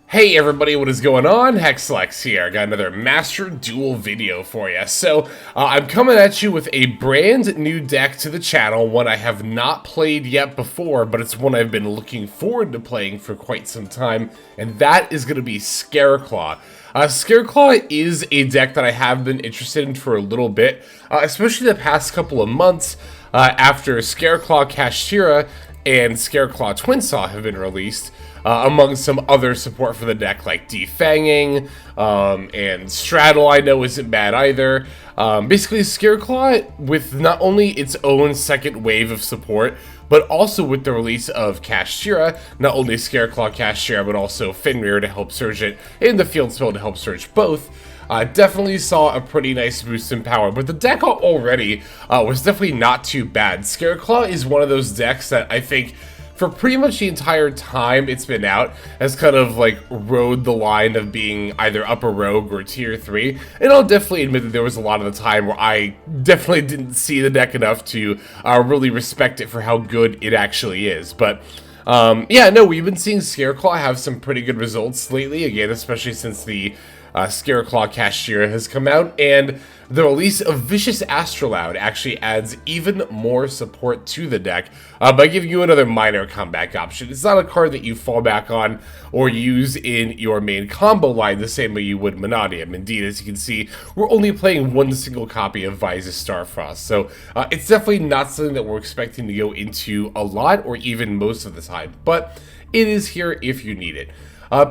Hey everybody, what is going on? Hexlex here. I got another Master Duel video for you. So, I'm coming at you with a brand new deck to the channel, one I have not played yet before, but it's one I've been looking forward to playing for quite some time, and that is going to be Scareclaw. Scareclaw is a deck that I have been interested in for a little bit, especially the past couple of months after Scareclaw Kashtira and Scareclaw Twinsaw have been released. Among some other support for the deck like Defanging, and Straddle I know isn't bad either. Basically Scareclaw with not only its own second wave of support, but also with the release of Kashtira, not only Scareclaw Kashtira, but also Fenrir to help surge it, and the field spell to help surge both. Definitely saw a pretty nice boost in power, but the deck already was definitely not too bad. Scareclaw is one of those decks that I think for pretty much the entire time it's been out, has kind of like rode the line of being either upper rogue or tier 3. And I'll definitely admit that there was a lot of the time where I definitely didn't see the deck enough to really respect it for how good it actually is. But yeah, no, we've been seeing Scareclaw have some pretty good results lately, again, especially since the Scareclaw Kashtira has come out, and the release of Vicious Astraloud actually adds even more support to the deck by giving you another minor comeback option. It's not a card that you fall back on or use in your main combo line the same way you would Monadium. Indeed, as you can see, we're only playing one single copy of Visas Starfrost, so it's definitely not something that we're expecting to go into a lot or even most of the time, but it is here if you need it.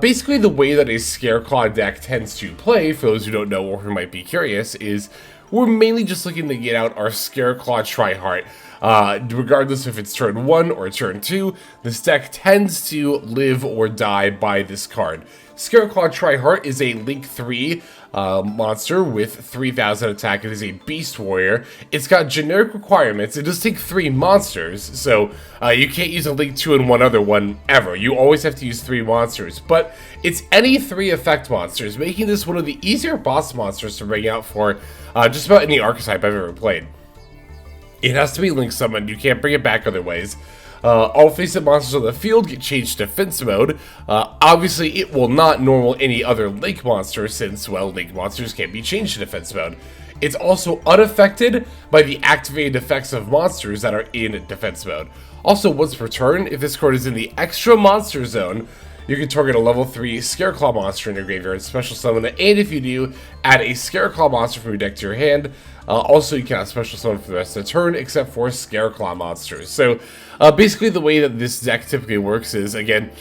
Basically, the way that a Scareclaw deck tends to play, for those who don't know or who might be curious, is we're mainly just looking to get out our Scareclaw Tri-Heart. Regardless if it's turn 1 or turn 2, this deck tends to live or die by this card. Scareclaw Tri-Heart is a Link 3 monster with 3000 attack. It is a Beast Warrior. It's got generic requirements. It does take 3 monsters, so you can't use a Link 2 and one other one ever. You always have to use 3 monsters, but it's any 3 effect monsters, making this one of the easier boss monsters to bring out for just about any archetype I've ever played. It has to be Link summoned. You can't bring it back other ways. All face-up monsters on the field get changed to defense mode. Obviously, it will not normal any other Link monster since, well, Link monsters can't be changed to defense mode. It's also unaffected by the activated effects of monsters that are in defense mode. Also, once per turn, if this card is in the extra monster zone, you can target a level 3 Scareclaw monster in your graveyard, special summon it, and if you do, add a Scareclaw monster from your deck to your hand. Also, you cannot special summon for the rest of the turn, except for Scareclaw monsters. So, basically the way that this deck typically works is, again,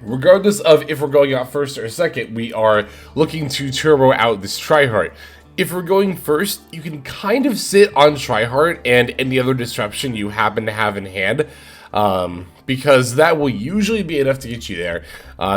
regardless of if we're going out first or second, we are looking to turbo out this Tri-Heart. If we're going first, you can kind of sit on Tri-Heart and any other disruption you happen to have in hand, because that will usually be enough to get you there.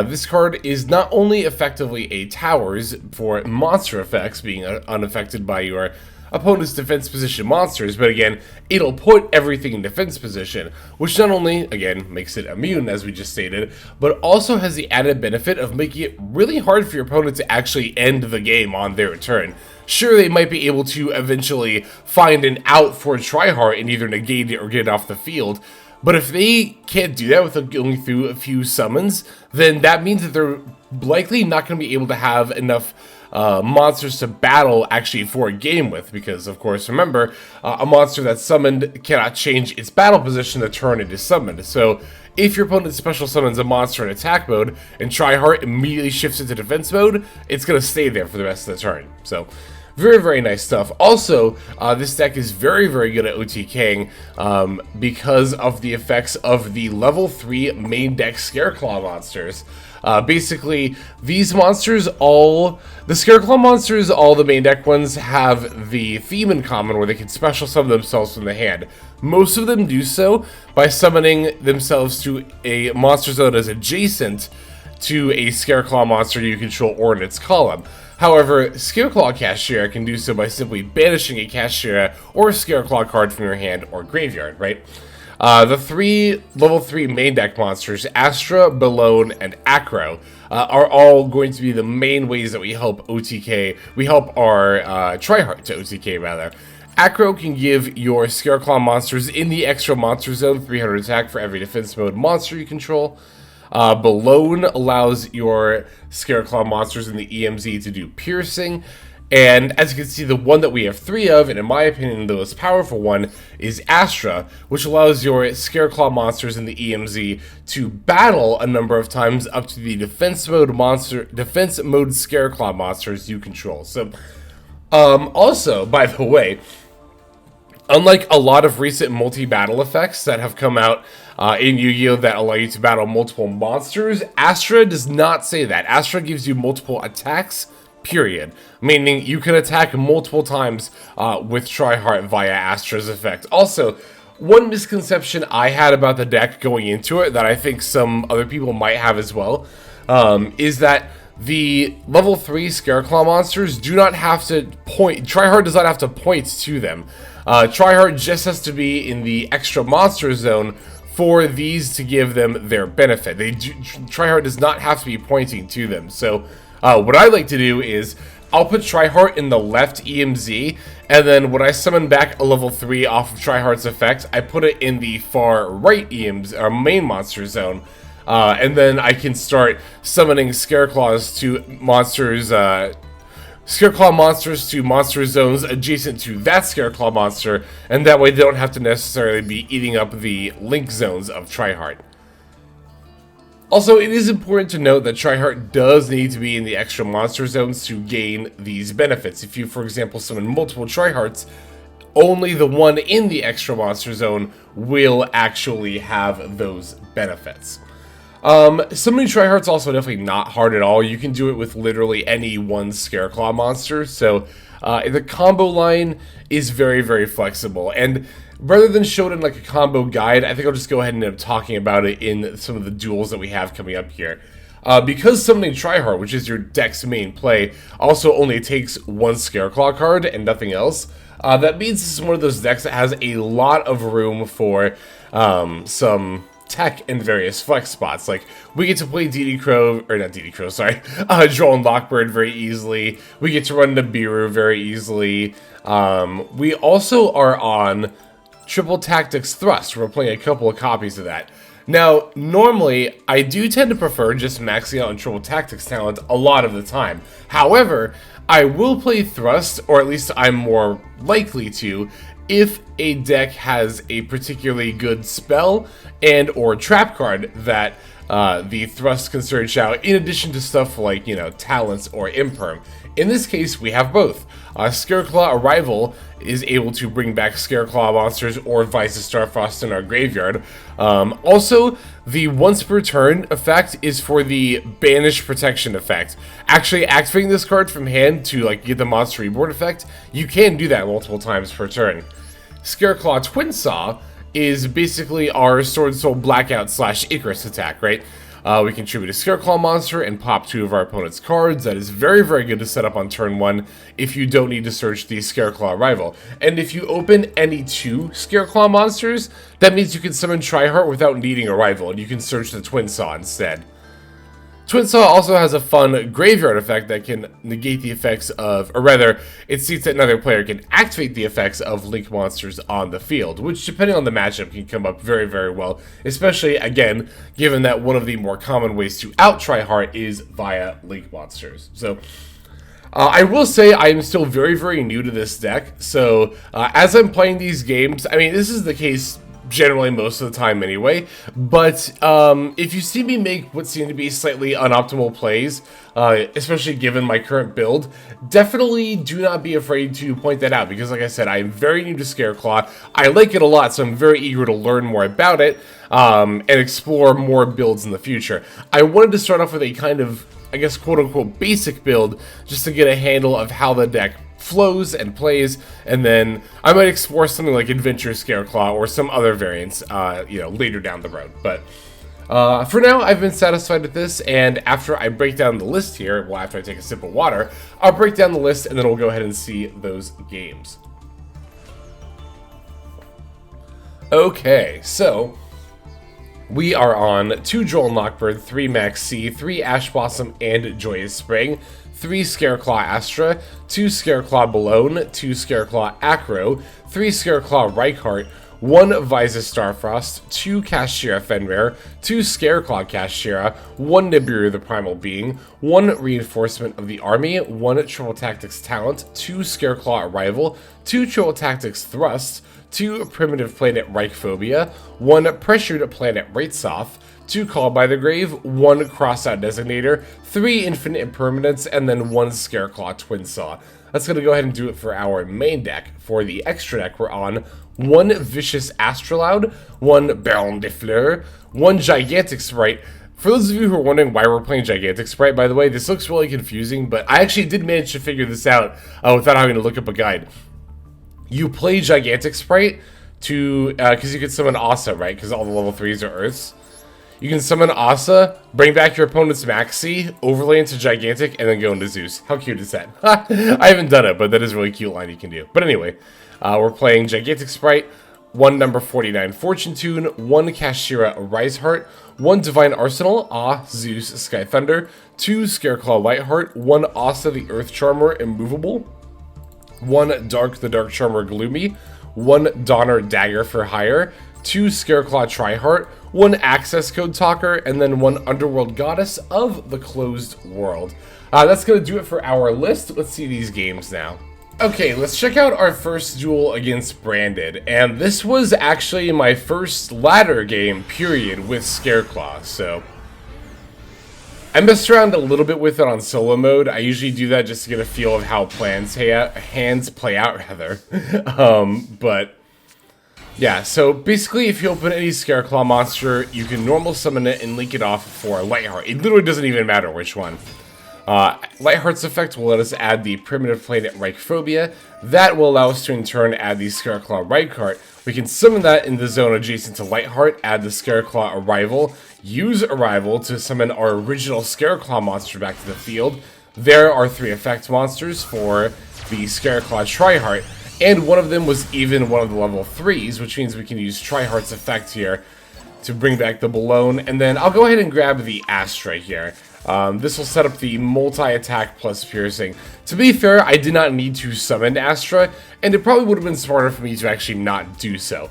This card is not only effectively a towers for monster effects, being unaffected by your opponent's defense position monsters, but again, it'll put everything in defense position, which not only, again, makes it immune, as we just stated, but also has the added benefit of making it really hard for your opponent to actually end the game on their turn. Sure, they might be able to eventually find an out for a Tri-Heart and either negate it or get it off the field, but if they can't do that without going through a few summons, then that means that they're likely not going to be able to have enough monsters to battle actually for a game with, because of course, remember, a monster that's summoned cannot change its battle position the turn it is summoned. So if your opponent special summons a monster in attack mode and Tri-Heart immediately shifts into defense mode, it's going to stay there for the rest of the turn. So very, very nice stuff. Also, this deck is very, very good at OTKing because of the effects of the level 3 main deck Scareclaw monsters. Basically, these monsters, the Scareclaw monsters, all the main deck ones, have the theme in common where they can special summon themselves from the hand. Most of them do so by summoning themselves to a monster zone as adjacent to a Scareclaw monster you control or in its column. However, Scareclaw Kashtira can do so by simply banishing a Kashtira or a Scareclaw card from your hand or graveyard, right? The 3 level 3 main deck monsters, Astra, Belone, and Acro, are all going to be the main ways that we help OTK, we help our Tri-Heart to OTK rather. Acro can give your Scareclaw monsters in the extra monster zone 300 attack for every defense mode monster you control. Belone allows your Scareclaw monsters in the EMZ to do piercing. And as you can see, the one that we have 3 of, and in my opinion the most powerful one, is Astra, which allows your Scareclaw monsters in the EMZ to battle a number of times up to the defense mode Scareclaw monsters you control. So, also, by the way, unlike a lot of recent multi-battle effects that have come out in Yu-Gi-Oh! That allow you to battle multiple monsters, Astra does not say that. Astra gives you multiple attacks, period. Meaning you can attack multiple times with Tri-Heart via Astra's effect. Also, one misconception I had about the deck going into it, that I think some other people might have as well, is that the level 3 Scareclaw monsters do not have to point. Tri-Heart does not have to point to them. Tri-Heart just has to be in the extra monster zone for these to give them their benefit. Tri-Heart does not have to be pointing to them. So what I like to do is I'll put Tri-Heart in the left EMZ, and then when I summon back a level 3 off of Tri-Heart's effect, I put it in the far right EMZ, or main monster zone, and then I can start summoning Scareclaws to monsters, Scareclaw monsters to monster zones adjacent to that Scareclaw monster, and that way they don't have to necessarily be eating up the link zones of Tri-Heart. Also, it is important to note that Tri-Heart does need to be in the extra monster zones to gain these benefits. If you, for example, summon multiple Tri-Hearts, only the one in the extra monster zone will actually have those benefits. Summoning Tri-Heart's also definitely not hard at all. You can do it with literally any one Scareclaw monster, so the combo line is very, very flexible. And rather than show it in like a combo guide, I think I'll just go ahead and end up talking about it in some of the duels that we have coming up here. Because summoning Tri-Heart, which is your deck's main play, also only takes one Scareclaw card and nothing else, that means this is one of those decks that has a lot of room for some tech in various flex spots. Like, we get to play Droll and Lockbird very easily. We get to run Nibiru very easily. We also are on Triple Tactics Thrust. We're playing a couple of copies of that. Now, normally, I do tend to prefer just maxing out on Triple Tactics talent a lot of the time. However, I will play Thrust, or at least I'm more likely to, if a deck has a particularly good spell and or trap card that the Thrust can search out, in addition to stuff like, you know, talents or imperm. In this case, we have both. Scareclaw Arrival is able to bring back Scareclaw monsters or Visas Starfrost in our graveyard. Also, the once per turn effect is for the Banish Protection effect. Actually activating this card from hand to like get the monster reborn effect, you can do that multiple times per turn. Scareclaw Twinsaw is basically our Sword Soul Blackout / Icarus attack, right? We contribute a Scareclaw monster and pop 2 of our opponent's cards. That is very, very good to set up on turn 1 if you don't need to search the Scareclaw Arrival. And if you open any 2 Scareclaw monsters, that means you can summon Tri-Heart without needing Arrival, and you can search the Twinsaw instead. Twinsaw also has a fun graveyard effect that can negate the effects of, or rather, it states that another player can activate the effects of link monsters on the field, which depending on the matchup can come up very, very well, especially, again, given that one of the more common ways to out Tri-Heart is via link monsters. So, I will say I am still very, very new to this deck, so as I'm playing these games, I mean, this is the case generally most of the time anyway, but if you see me make what seem to be slightly unoptimal plays, especially given my current build, definitely do not be afraid to point that out, because like I said, I am very new to Scareclaw. I like it a lot, so I'm very eager to learn more about it and explore more builds in the future. I wanted to start off with a kind of, I guess, quote-unquote basic build, just to get a handle of how the deck flows and plays, and then I might explore something like Adventure Scareclaw or some other variants, you know, later down the road. But for now, I've been satisfied with this, and after I break down the list here, well, after I take a sip of water, I'll break down the list, and then we'll go ahead and see those games. Okay, so we are on 2 Droll and Lockbird, 3 Maxx, 3 Ash Blossom and Joyous Spring, 3 Scareclaw Astra, 2 Scareclaw Belone, 2 Scareclaw Acro, 3 Scareclaw Reichheart, 1 Visas Starfrost, 2 Kashtria Fenrir, 2 Scareclaw Kashtira, 1 Nibiru the Primal Being, 1 Reinforcement of the Army, 1 Triple Tactics Talent, 2 Scareclaw Arrival, 2 Triple Tactics Thrust, 2 Primitive Planet Reichphobia, 1 Pressured Planet Wraitsoth, 2 Called by the Grave, 1 Crossout Designator, 3 Infinite Impermanence, and then 1 Scareclaw Twinsaw. That's going to go ahead and do it for our main deck. For the extra deck, we're on 1 Vicious Astraloud, 1 Baronne de Fleur, 1 Gigantic Spright. For those of you who are wondering why we're playing Gigantic Spright, by the way, this looks really confusing, but I actually did manage to figure this out without having to look up a guide. You play Gigantic Spright to, because you can summon Aussa, right? Because all the level 3s are Earths. You can summon Aussa, bring back your opponent's Maxx, overlay into Gigantic, and then go into Zeus. How cute is that? I haven't done it, but that is a really cute line you can do. But anyway, we're playing Gigantic Spright, 1 number 49 Fortune Tune, 1 Kashtira Arise-Heart, 1 Divine Arsenal, AA-ZEUS Sky Thunder, 2 Scareclaw Light-Heart, 1 Aussa the Earth Charmer Immovable, 1 Dharc the Dark Charmer Gloomy, 1 Donner Dagger for Hire, 2 Scareclaw Tri-Heart, 1 Accesscode Talker, and then 1 Underworld Goddess of the Closed World. That's going to do it for our list. Let's see these games now. Okay, let's check out our first duel against Branded, and this was actually my first ladder game, period, with Scareclaw, so I messed around a little bit with it on solo mode. I usually do that just to get a feel of how hands play out, rather. But yeah, so basically if you open any Scareclaw monster, you can normal summon it and link it off for Light-Heart. It literally doesn't even matter which one. Light-Heart's effect will let us add the Primitive Planet Reichphobia. That will allow us to in turn add the Scareclaw Reichheart. We can summon that in the zone adjacent to Light-Heart, add the Scareclaw Arrival, use Arrival to summon our original Scareclaw monster back to the field. There are 3 effect monsters for the Scareclaw Tri-Heart, and one of them was even one of the level 3s, which means we can use Tri-Heart's effect here to bring back the Belone. And then I'll go ahead and grab the Astra here. This will set up the multi-attack plus piercing. To be fair, I did not need to summon Astra, and it probably would have been smarter for me to actually not do so.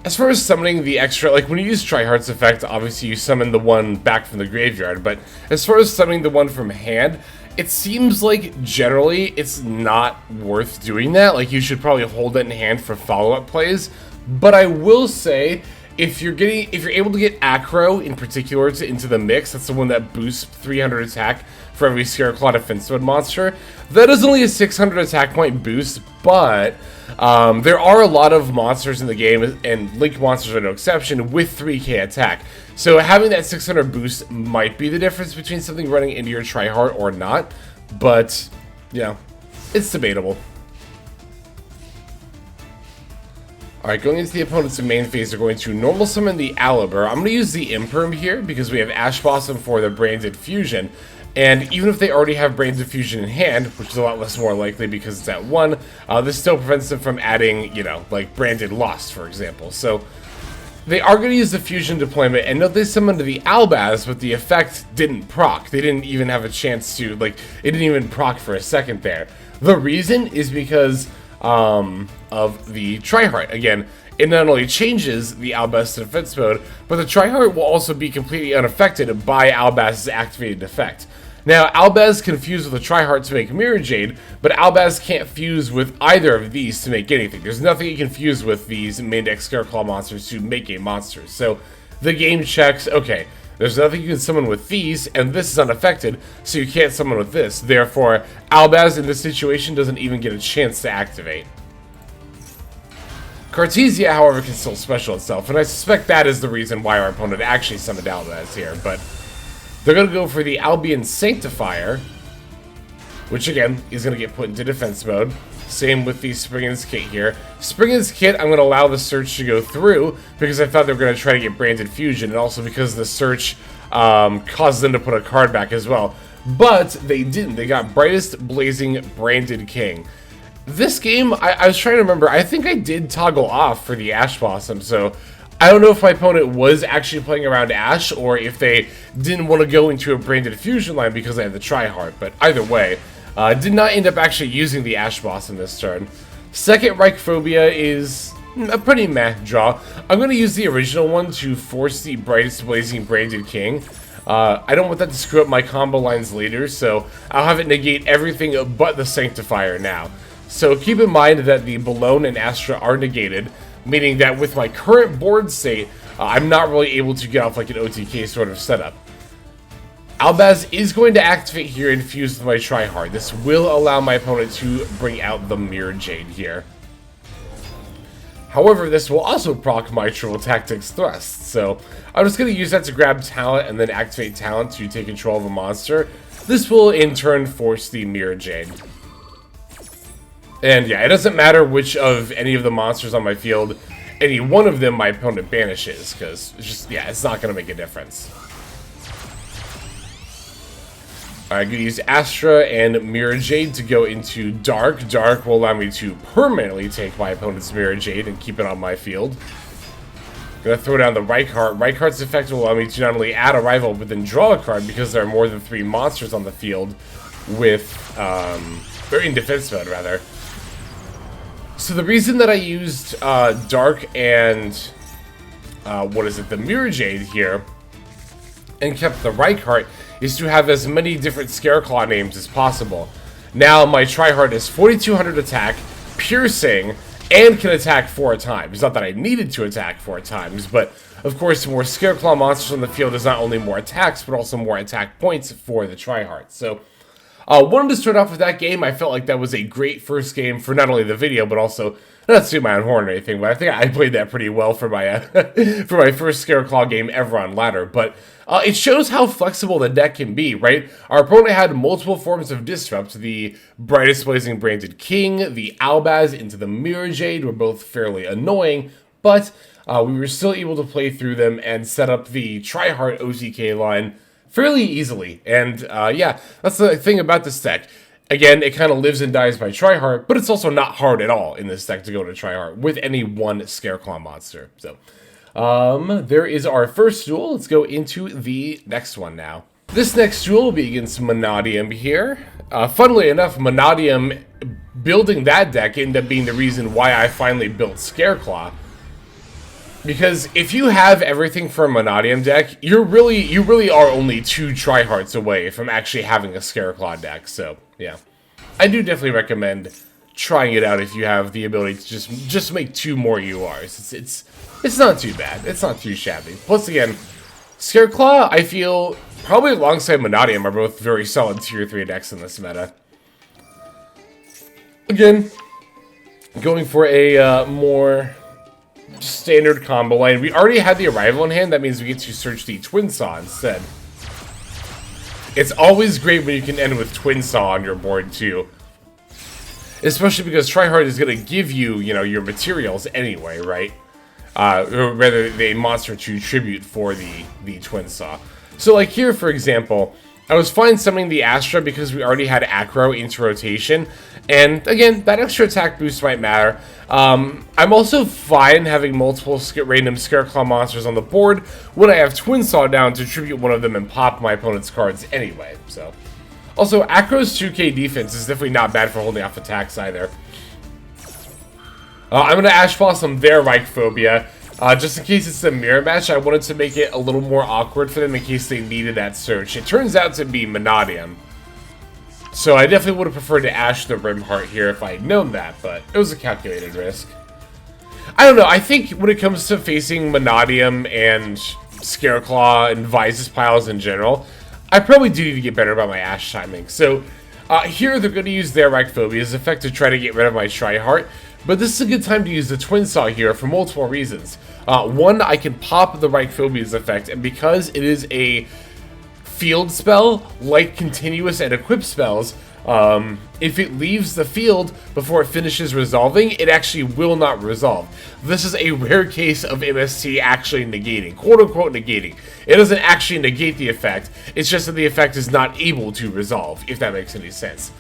As far as summoning the extra, like when you use Tri-Heart's effect, obviously you summon the one back from the graveyard, but as far as summoning the one from hand, it seems like generally it's not worth doing that. Like you should probably hold it in hand for follow-up plays. But I will say, if you're able to get Acro in particular into the mix, that's the one that boosts 300 attack for every Scareclaw defense mode monster. That is only a 600 attack point boost, but there are a lot of monsters in the game, and Link monsters are no exception, with 3k attack. So having that 600 boost might be the difference between something running into your Tri-Heart or not, but yeah, it's debatable. Alright, going into the opponent's main phase, they're going to normal summon the Alibur. I'm going to use the Imperm here because we have Ash Blossom for the Branded Fusion. And even if they already have Branded Fusion in hand, which is a lot less more likely because it's at 1, this still prevents them from adding, you know, like Branded Lost, for example. So they are going to use the Fusion deployment, and note they summoned the Albaz, but the effect didn't proc. They didn't even have a chance to, like, it didn't even proc for a second there. The reason is because of the Tri-Heart. Again, it not only changes the Albaz to defense mode, but the Tri-Heart will also be completely unaffected by Albaz's activated effect. Now, Albaz can fuse with the Tri-Heart to make Mirror Jade, but Albaz can't fuse with either of these to make anything. There's nothing you can fuse with these main deck Scareclaw monsters to make a monster. So the game checks, okay, there's nothing you can summon with these, and this is unaffected, so you can't summon with this. Therefore, Albaz in this situation doesn't even get a chance to activate. Cartesia, however, can still special itself, and I suspect that is the reason why our opponent actually summoned Albaz here, but they're going to go for the Albion Sanctifier, which again is going to get put into defense mode. Same with the Springen's Kit here. Springen's Kit, I'm going to allow the search to go through because I thought they were going to try to get Branded Fusion, and also because the search caused them to put a card back as well. But they didn't. They got Brightest Blazing Branded King. This game, I was trying to remember, I think I did toggle off for the Ash Blossom, so I don't know if my opponent was actually playing around Ash or if they didn't want to go into a Branded Fusion line because they had the Tri-Heart, but either way, did not end up actually using the Ash Blossom this turn. Second Reichphobia is a pretty meh draw. I'm going to use the original one to force the Brightest Blazing Branded King. I don't want that to screw up my combo lines later, so I'll have it negate everything but the Sanctifier now. So keep in mind that the Belone and Astra are negated, meaning that with my current board state, I'm not really able to get off like an OTK sort of setup. Albaz is going to activate here and fuse with my Tri-Heart. This will allow my opponent to bring out the Mirror Jade here. However, this will also proc my Triple Tactics Thrust, so I'm just going to use that to grab talent and then activate talent to take control of a monster. This will in turn force the Mirror Jade. And yeah, it doesn't matter which of any of the monsters on my field, any one of them my opponent banishes, because it's just, yeah, it's not going to make a difference. I'm going to use Astra and Mirror Jade to go into Dharc. Dharc will allow me to permanently take my opponent's Mirror Jade and keep it on my field. Going to throw down the Reichheart. Reichheart's effect will allow me to not only add a rival, but then draw a card because there are more than 3 monsters on the field with, or in defense mode, rather. So the reason that I used Dharc and, the Mirror Jade here, and kept the Reichheart, is to have as many different Scareclaw names as possible. Now my Tri-Heart is 4200 attack, piercing, and can attack 4 times. Not that I needed to attack 4 times, but of course more Scareclaw monsters on the field is not only more attacks, but also more attack points for the Tri-Heart. So wanted to start off with that game. I felt like that was a great first game for not only the video, but also, not to toot my own horn or anything, but I think I played that pretty well for my for my first Scareclaw game ever on ladder. But it shows how flexible the deck can be, right? Our opponent had multiple forms of Disrupt. The Brightest Blazing Branded King, the Albaz into the Mirror Jade were both fairly annoying, but we were still able to play through them and set up the Tri-Heart OTK line fairly easily. And yeah, that's the thing about this deck. Again, it kind of lives and dies by Tri-Heart, but it's also not hard at all in this deck to go to Tri-Heart with any one Scareclaw monster. So, there is our first duel. Let's go into the next one now. This next duel will be against Monadium here. Funnily enough, Monadium building that deck ended up being the reason why I finally built Scareclaw. Because if you have everything for a Monadium deck, you really are only 2 Tri-Hearts away from actually having a Scareclaw deck. So yeah, I do definitely recommend trying it out if you have the ability to just make 2 more URs. It's not too bad. It's not too shabby. Plus again, Scareclaw, I feel probably alongside Monadium are both very solid tier 3 decks in this meta. Again, going for a more standard combo line. We already had the Arrival in hand. That means we get to search the Twinsaw instead. It's always great when you can end with Twinsaw on your board too. Especially because Tri-Heart is going to give you, your materials anyway, right? Or rather, the monster to tribute for the Twinsaw. So like here, for example, I was fine summoning the Astra because we already had Acro into rotation. And again, that extra attack boost might matter. I'm also fine having multiple random Scareclaw monsters on the board when I have Twinsaw down to tribute one of them and pop my opponent's cards anyway. So, also, Acro's 2k defense is definitely not bad for holding off attacks either. I'm going to Ash Blossom their Reichphobia. Just in case it's a mirror match, I wanted to make it a little more awkward for them in case they needed that search. It turns out to be Monadium. So I definitely would have preferred to Ash the Rimheart here if I had known that, but it was a calculated risk. I don't know, I think when it comes to facing Monadium and Scareclaw and Visas piles in general, I probably do need to get better about my Ash timing. So here they're going to use their Reichphobia's effect to try to get rid of my Tri-Heart. But this is a good time to use the Twinsaw here for multiple reasons. One, I can pop the Reichphobia's effect, and because it is a field spell, like continuous and equip spells, if it leaves the field before it finishes resolving, it actually will not resolve. This is a rare case of MST actually negating, quote-unquote negating. It doesn't actually negate the effect, it's just that the effect is not able to resolve, if that makes any sense.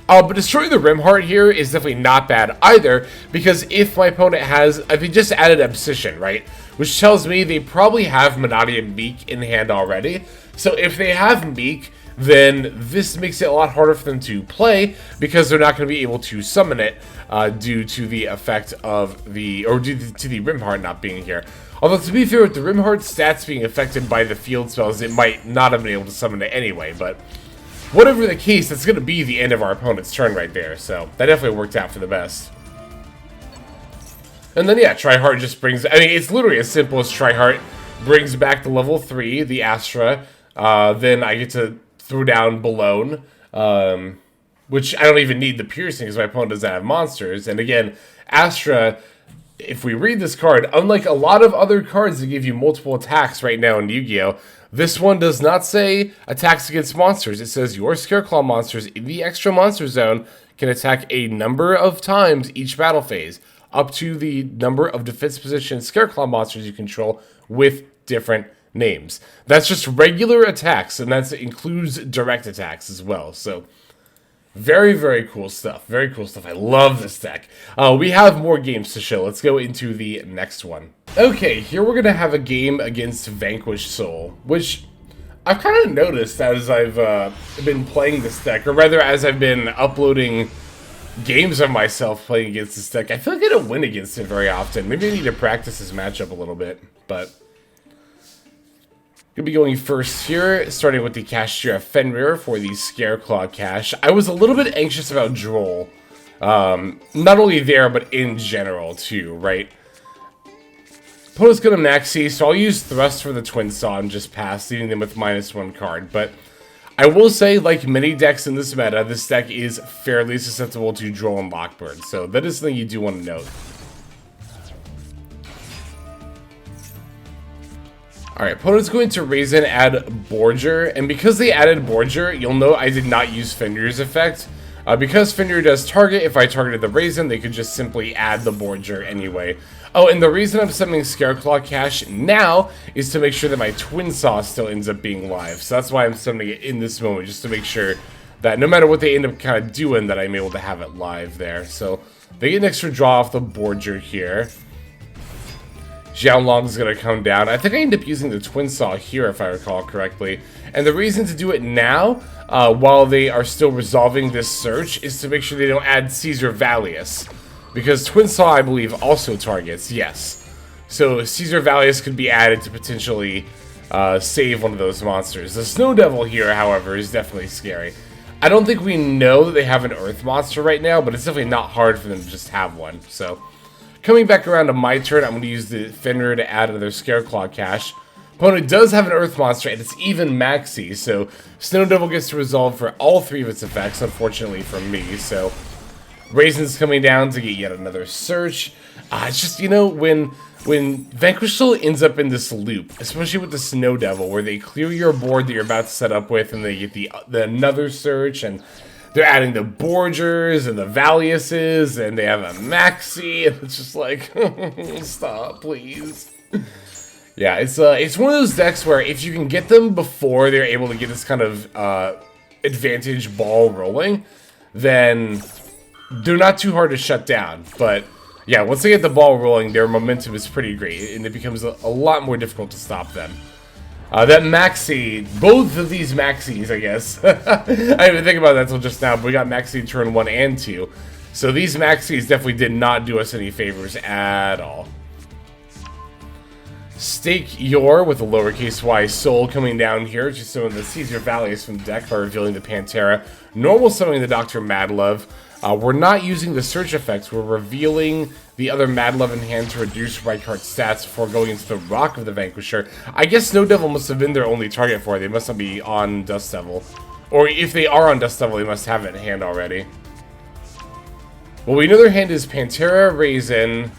But destroying the Rimheart here is definitely not bad either, because if my opponent has, if he just added Obsession, right? which tells me they probably have Manati and Meek in hand already. So if they have Meek, then this makes it a lot harder for them to play, because they're not going to be able to summon it due to the effect of the, or due to the Rimheart not being here. Although, to be fair, with the Rimheart stats being affected by the field spells, it might not have been able to summon it anyway, but whatever the case, that's going to be the end of our opponent's turn right there, so that definitely worked out for the best. And then, yeah, Tri-Heart just brings, I mean, it's literally as simple as Tri-Heart brings back the level 3, the Astra, then I get to throw down Belone, which I don't even need the piercing because my opponent doesn't have monsters. And again, Astra, if we read this card, unlike a lot of other cards that give you multiple attacks right now in Yu-Gi-Oh!, this one does not say attacks against monsters. It says your Scareclaw monsters in the extra monster zone can attack a number of times each battle phase, up to the number of defense position Scareclaw monsters you control with different names. That's just regular attacks, and that includes direct attacks as well. So very, very cool stuff. Very cool stuff. I love this deck. We have more games to show. Let's go into the next one. Okay, here we're going to have a game against Vanquish Soul, which I've kind of noticed as I've been playing this deck, or rather as I've been uploading games of myself playing against this deck. I feel like I don't win against it very often. Maybe I need to practice this matchup a little bit, but gonna be going first here, starting with the Kashtria Fenrir for the Scareclaw cache. I was a little bit anxious about Droll. Not only there, but in general too, right? Opponent's gonna maxi, so I'll use Thrust for the Twinsaw and just pass, leaving them with -1 card. But I will say, like many decks in this meta, this deck is fairly susceptible to Droll and Lockbird, so that is something you do want to note. Alright, opponent's going to raise and add Borger, and because they added Borger, you'll note I did not use Fenrir's effect. Because Fenrir does target, if I targeted the Raisin, they could just simply add the Borger anyway. Oh, and the reason I'm summoning Scareclaw Cache now is to make sure that my Twinsaw still ends up being live. So that's why I'm summoning it in this moment, just to make sure that no matter what they end up kind of doing, that I'm able to have it live there. So they get an extra draw off the Borger here. Xiaolong's going to come down. I think I end up using the Twinsaw here, if I recall correctly. And the reason to do it now, while they are still resolving this search, is to make sure they don't add Caesar Valius. Because Twinsaw, I believe, also targets, yes. So Caesar Valius could be added to potentially save one of those monsters. The Snow Devil here, however, is definitely scary. I don't think we know that they have an Earth monster right now, but it's definitely not hard for them to just have one. So coming back around to my turn, I'm going to use the Fenrir to add another Scareclaw cache. Opponent does have an Earth monster, and it's even maxi, so Snow Devil gets to resolve for all 3 of its effects, unfortunately for me. So Raisin's coming down to get yet another search. It's just, you know, when Vanquish Soul ends up in this loop, especially with the Snow Devil, where they clear your board that you're about to set up with, and they get the another search, and they're adding the Borgers and the Valiuses, and they have a Maxi, and it's just like, stop, please. Yeah, it's one of those decks where if you can get them before they're able to get this kind of advantage ball rolling, then they're not too hard to shut down. But yeah, once they get the ball rolling, their momentum is pretty great, and it becomes a lot more difficult to stop them. That Maxi, both of these Maxis, I guess. I didn't even think about that until just now, but we got Maxi turn 1 and 2. So these Maxis definitely did not do us any favors at all. Stake Your with a lowercase y Soul coming down here. Just some of the Caesar Valius from the deck by revealing the Pantera. Normal summoning the Dr. Madlove. We're not using the search effects. We're revealing the other Madlove in hand to reduce Reichhardt's stats before going into the Rock of the Vanquisher. I guess Snow Devil must have been their only target for it. They must not be on Dust Devil. Or if they are on Dust Devil, they must have it in hand already. Well, we know their hand is Pantera, Raisin,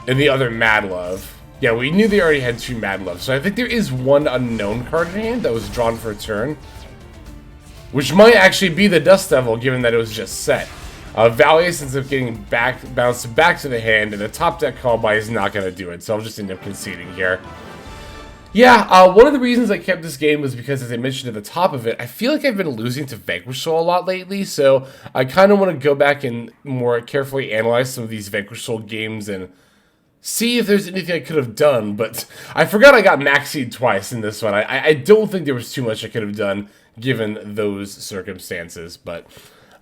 and the other Madlove. Yeah, we knew they already had 2 Madloves, so I think there is one unknown card in hand that was drawn for a turn. Which might actually be the Dust Devil, given that it was just set. Valius ends up getting bounced back to the hand, and the top deck call by is not going to do it, so I'll just end up conceding here. Yeah, one of the reasons I kept this game was because, as I mentioned at the top of it, I feel like I've been losing to Vanquish Soul a lot lately, so I kind of want to go back and more carefully analyze some of these Vanquish Soul games and see if there's anything I could have done, but I forgot I got Maxx'd twice in this one. I don't think there was too much I could have done given those circumstances, but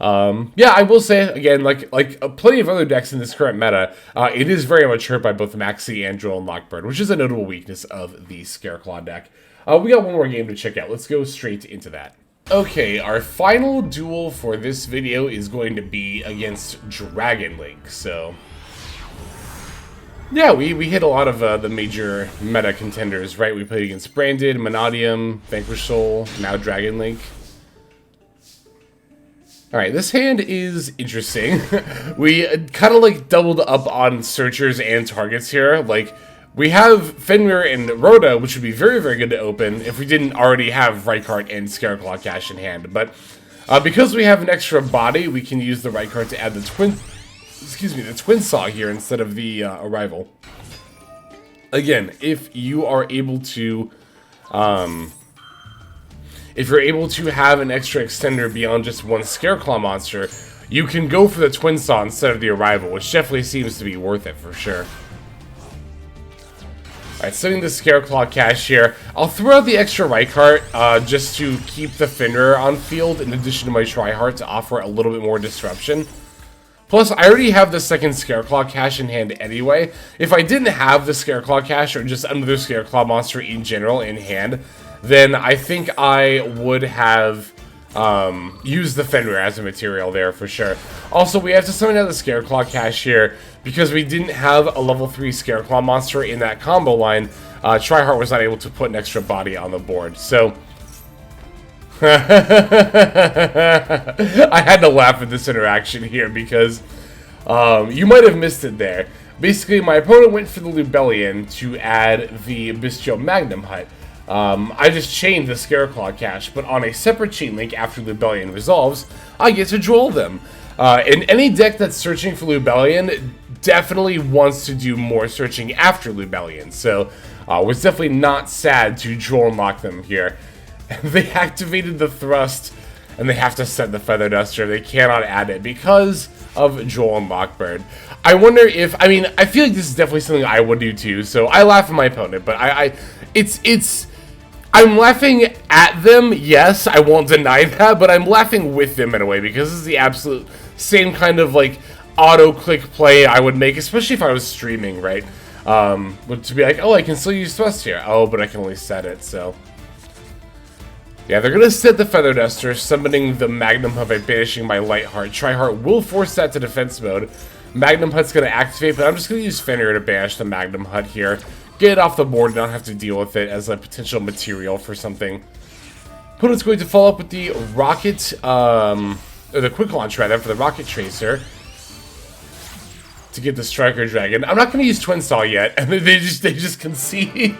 yeah, I will say, again, like plenty of other decks in this current meta, it is very much hurt by both Maxx and Droll and Lockbird, which is a notable weakness of the Scareclaw deck. We got one more game to check out. Let's go straight into that. Okay, our final duel for this video is going to be against Dragon Link, so... yeah, we hit a lot of the major meta contenders, right? We played against Branded, Monadium, Vanquish Soul, now Dragon Link. Alright, this hand is interesting. We kind of like doubled up on searchers and targets here. Like, we have Fenrir and Rhoda, which would be very, very good to open if we didn't already have Reichheart and Scareclaw cash in hand. But because we have an extra body, we can use the Reichheart to add the Twinsaw here instead of the Arrival. Again, if you are able to... if you're able to have an extra extender beyond just one Scareclaw monster, you can go for the Twinsaw instead of the Arrival, which definitely seems to be worth it for sure. Alright, setting the Scareclaw cache here. I'll throw out the extra Reichheart just to keep the Fenrir on field in addition to my Tri-Heart to offer a little bit more disruption. Plus, I already have the second Scareclaw cache in hand anyway. If I didn't have the Scareclaw cache or just another Scareclaw monster in general in hand, then I think I would have used the Fenrir as a material there for sure. Also, we have to summon out the Scareclaw cache here because we didn't have a level 3 Scareclaw monster in that combo line. Tri-Heart was not able to put an extra body on the board, so... I had to laugh at this interaction here because you might have missed it there. Basically, my opponent went for the Lubellion to add the Bistio Magnum Hut. I just chained the Scareclaw cache, but on a separate chain link after Lubellion resolves, I get to Droll them. And any deck that's searching for Lubellion definitely wants to do more searching after Lubellion, so was definitely not sad to Droll and lock them here. They activated the Thrust, and they have to set the Feather Duster. They cannot add it because of Droll and Lockbird. I wonder if, I mean, I feel like this is definitely something I would do too, so I laugh at my opponent, but I'm laughing at them, yes, I won't deny that, but I'm laughing with them in a way, because this is the absolute same kind of, like, auto-click play I would make, especially if I was streaming, right? But to be like, oh, I can still use Thrust here. Oh, but I can only set it, so... yeah, they're going to set the Feather Duster, summoning the Magnum Hut by banishing my Light-Heart. Tri-Heart will force that to defense mode. Magnum Hut's going to activate, but I'm just going to use Fenrir to banish the Magnum Hut here. Get it off the board and not have to deal with it as a potential material for something. Opponent's going to follow up with the Rocket, or the Quick Launch rather, for the Rocket Tracer. To get the Striker Dragon. I'm not going to use Twinsaw yet, and they just concede.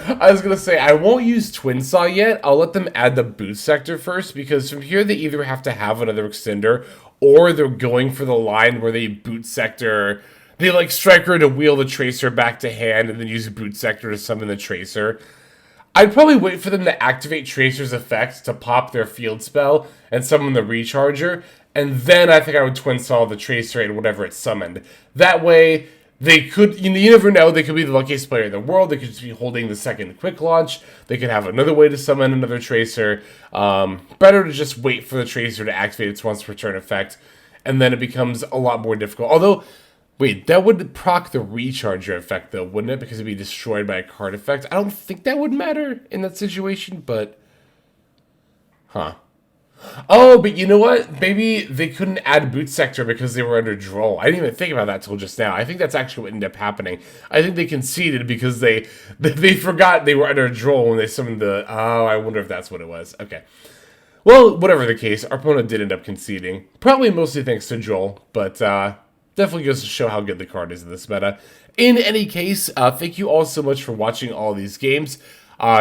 I was going to say, I won't use Twinsaw yet. I'll let them add the Boot Sector first, because from here they either have to have another extender, or they're going for the line where they Boot Sector... they like Striker to wheel the Tracer back to hand and then use a Boot Sector to summon the Tracer. I'd probably wait for them to activate Tracer's effect to pop their field spell and summon the Recharger, and then I think I would Twinsaw the Tracer and whatever it summoned. That way, they could, you never know, they could be the luckiest player in the world, they could just be holding the second Quick Launch, they could have another way to summon another Tracer. Better to just wait for the Tracer to activate its once per turn effect, and then it becomes a lot more difficult. Although... wait, that would proc the Recharger effect, though, wouldn't it? Because it'd be destroyed by a card effect. I don't think that would matter in that situation, but... huh. Oh, but you know what? Maybe they couldn't add Boot Sector because they were under Droll. I didn't even think about that till just now. I think that's actually what ended up happening. I think they conceded because they forgot they were under Droll when they summoned the... oh, I wonder if that's what it was. Okay. Well, whatever the case, our opponent did end up conceding. Probably mostly thanks to Droll, but... definitely goes to show how good the card is in this meta. In any case, thank you all so much for watching all these games.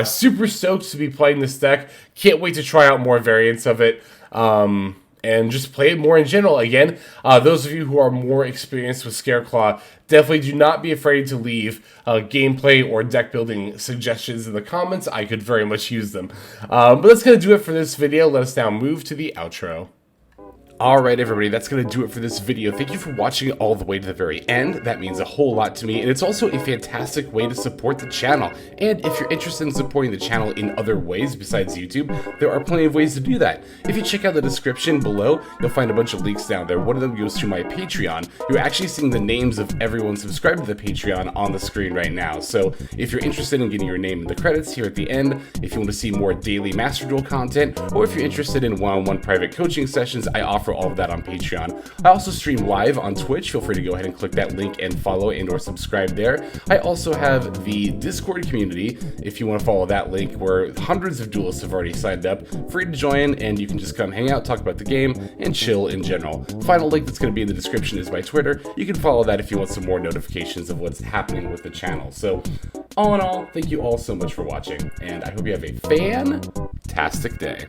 Super stoked to be playing this deck. Can't wait to try out more variants of it. And just play it more in general. Again, those of you who are more experienced with Scareclaw, definitely do not be afraid to leave gameplay or deck building suggestions in the comments. I could very much use them. But that's going to do it for this video. Let us now move to the outro. Alright everybody, that's going to do it for this video. Thank you for watching it all the way to the very end. That means a whole lot to me, and it's also a fantastic way to support the channel. And if you're interested in supporting the channel in other ways besides YouTube, there are plenty of ways to do that. If you check out the description below, you'll find a bunch of links down there. One of them goes to my Patreon. You're actually seeing the names of everyone subscribed to the Patreon on the screen right now. So if you're interested in getting your name in the credits here at the end, if you want to see more daily Master Duel content, or if you're interested in one-on-one private coaching sessions, I offer all of that on Patreon. I also stream live on Twitch. Feel free to go ahead and click that link and follow and or subscribe there. I also have the Discord community, if you want to follow that link, where hundreds of duelists have already signed up. Free to join, and you can just come hang out, talk about the game, and chill in general. Final link that's going to be in the description is my Twitter. You can follow that if you want some more notifications of what's happening with the channel. So, all in all, thank you all so much for watching, and I hope you have a fantastic day.